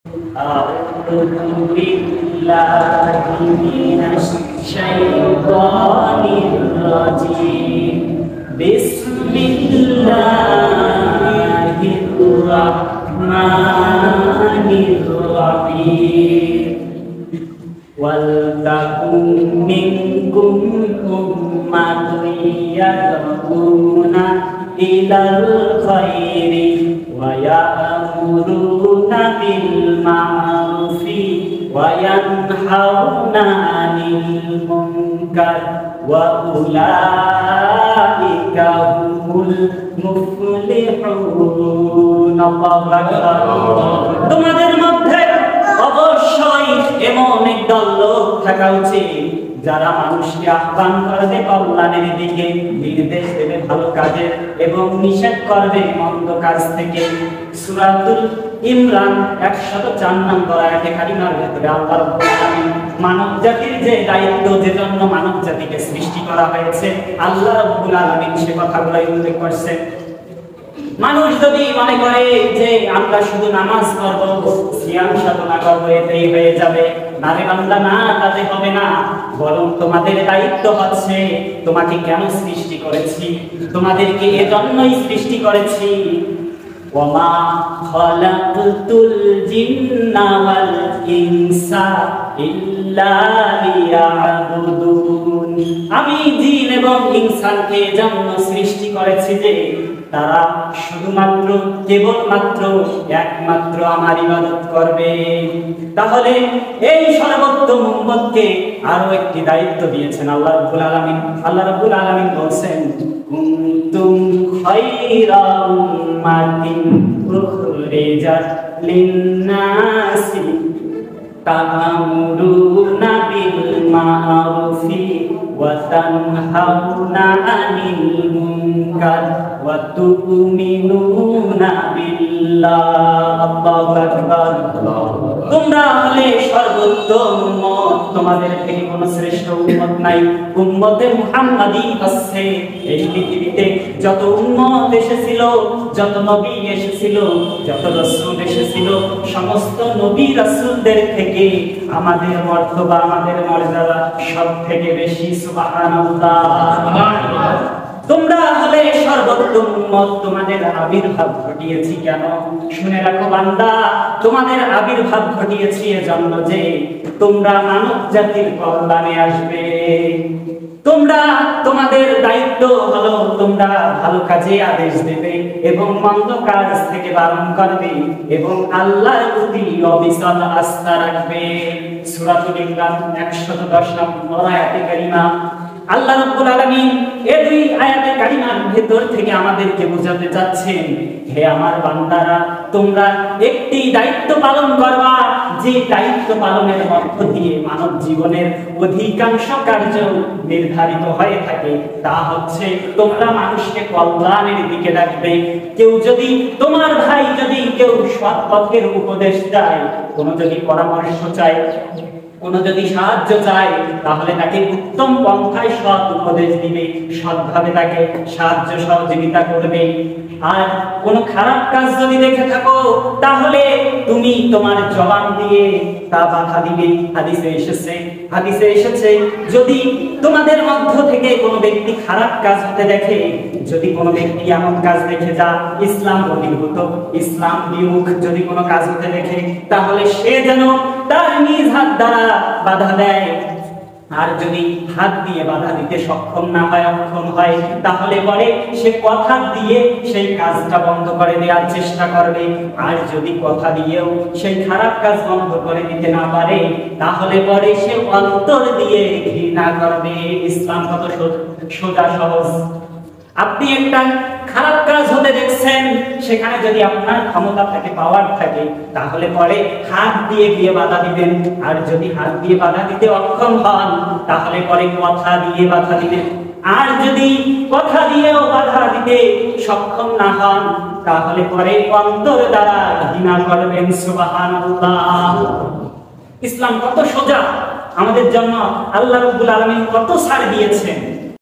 أعوذ بالله من الشيطان الرجيم بسم الله الرحمن الرحيم ولتكن منكم أمة يدعون إلى الخير ويأمرون بالمعروف وينهون عن المنكر وأولئك هم المفلحون الله أكبر তোমাদের মধ্যে অবশ্যই এমন একদল লোক থাকা উচিত যারা মানুষকে আহ্বান করবে কল্যাণের দিকে, নির্দেশ দেবে ভালো কাজের এবং নিষেধ করবে মন্দ কাজ থেকে। সূরাতুল ইমরান 104 নম্বর আয়াতে কারিমার ভিতরে আল্লাহ রাব্বুল আলামিন মানব জাতির যে দায়িত্ব, যে জন্য মানব জাতিকে সৃষ্টি করা হয়েছে, আল্লাহ রাব্বুল আলামিন সে কথাগুলো উল্লেখ করেছেন। মানুষ যদি মনে করে যে আমরা শুধু নামাজ পড়ব, সিয়াম সাধনা করব, এতেই হয়ে যাবে, না রে বান্দা, না, তাতে হবে না। বরং তোমাদের দায়িত্ব হচ্ছে তোমাকে কেন সৃষ্টি করেছি, তোমাদেরকে এজন্যই সৃষ্টি করেছি। ওয়ামা খালাকতুল জিন্না ওয়াল ইনসা ইল্লা লিয়াবুদুন, আমি জিন এবং ইনসানকে এজন্য সৃষ্টি করেছি যে তারা শুধুমাত্র কেবলমাত্র একমাত্র আমার ইবাদত করবে। তাহলে এই সর্বোত্তম উম্মতকে আরো একটি দায়িত্ব দিয়েছেন আল্লাহ রাব্বুল আলামিন। আল্লাহ রাব্বুল আলামিন বলেন, কুনতুম খায়রা উম্মাতিন উখরিজাত লিন-নাসি তা'মুরুনা বিল মা'রুফি ওয়া তানহাউনা আনিল মুনকার ওয়া তু'মিনুনা বিল্লাহ। আল্লাহু আকবার। তোমরা হলে সর্বোত্তম উম্মত, তোমাদের থেকে কোনো শ্রেষ্ঠ উম্মত নাই। উম্মতে মুহাম্মাদী হচ্ছে এই পৃথিবীতে যত উম্মত এসেছিল, যত নবী এসেছিল, যত রাসূল এসেছিল, সমস্ত নবী রাসূলদের থেকে আমাদের মর্তবা, আমাদের মর্যাদা সব থেকে বেশি। সুবহানাল্লাহ। তোমরা হলে সর্বোত্তম উম্মত, তোমাদের আবির্ভাব ঘটিয়েছি কেন? শুনে রাখো বান্দা, তোমাদের আবির্ভাব ঘটিয়েছি এজন্য যে তোমরা মানব জাতির কল্যাণে আসবে। তোমাদের দায়িত্ব হলো তোমরা ভালো কাজে আদেশ দেবে এবং মন্দ কাজ থেকে বারণ করবে এবং আল্লাহর প্রতি অবিচল আস্থা রাখবে। সূরাতুল ইমরান 110 নম্বর আয়াতে কারিমা আল্লাহ রাব্বুল আলামিন এই দুই আয়াতে কারিমার ভেতর থেকে আমাদেরকে বোঝাতে চাচ্ছেন, হে আমার বান্দারা, তোমরা একটি দায়িত্ব পালন করবা, যে দায়িত্ব পালনের মধ্য দিয়ে মানব জীবনের অধিকাংশ কার্য নির্ধারিত হয়ে থাকে। তা হচ্ছে তোমরা মানুষকে কল্যাণের দিকে ডাকবে। কেউ যদি, তোমার ভাই যদি কেউ সৎ পথের উপদেশ দেয়, কোনো যদি পরামর্শ চায়, কোনো যদি সাহায্য চায়, তাহলে তাকে উত্তম পন্থায় সৎ উপদেশ দিবে, সৎভাবে তাকে সাহায্য সহযোগিতা করবে। আর কোনো খারাপ কাজ যদি দেখে থাকো, তাহলে তুমি তোমার জবান দিয়ে তা বাধা দিবে। হাদিসে এসেছে যদি তোমাদের মধ্য থেকে কোনো ব্যক্তি খারাপ কাজ হতে দেখে, যদি কোনো ব্যক্তি এমন কাজ দেখে যা ইসলাম বহির্ভূত, ইসলাম বিমুখ যদি কোনো কাজ হতে দেখে, তাহলে সে যেন তার নিজ হাত দ্বারা বাধা দেয়। আর যদি হাত দিয়ে বাধা দিতে সক্ষম না হয়, অক্ষম হয়, তাহলে পরে সে কথা দিয়ে সেই কাজটা বন্ধ করে দেওয়ার চেষ্টা করবে। আর যদি কথা দিয়েও সেই খারাপ কাজ বন্ধ করে দিতে না পারে, তাহলে পরে সে অন্তর দিয়ে ঘৃণা করবে। ইসলাম কত সোজা সহজ। আপনি একটা খারাপ কাজ হতে দেখছেন, সেখানে যদি আপনার ক্ষমতা থাকে, পাওয়ার থাকে, তাহলে পরে হাত দিয়ে গিয়ে বাধা দিবেন। আর যদি হাত দিয়ে বাধা দিতে অক্ষম হন, তাহলে পরে কথা দিয়ে বাধা দিবেন। আর যদি কথা দিয়েও বাধা দিতে সক্ষম না হন, তাহলে পরে অন্তর দ্বারা ঘৃণা করবেন। সুবহানাল্লাহ। ইসলাম কত সোজা, আমাদের জন্য আল্লাহ রাব্বুল আলামিন কত ছাড় দিয়েছেন।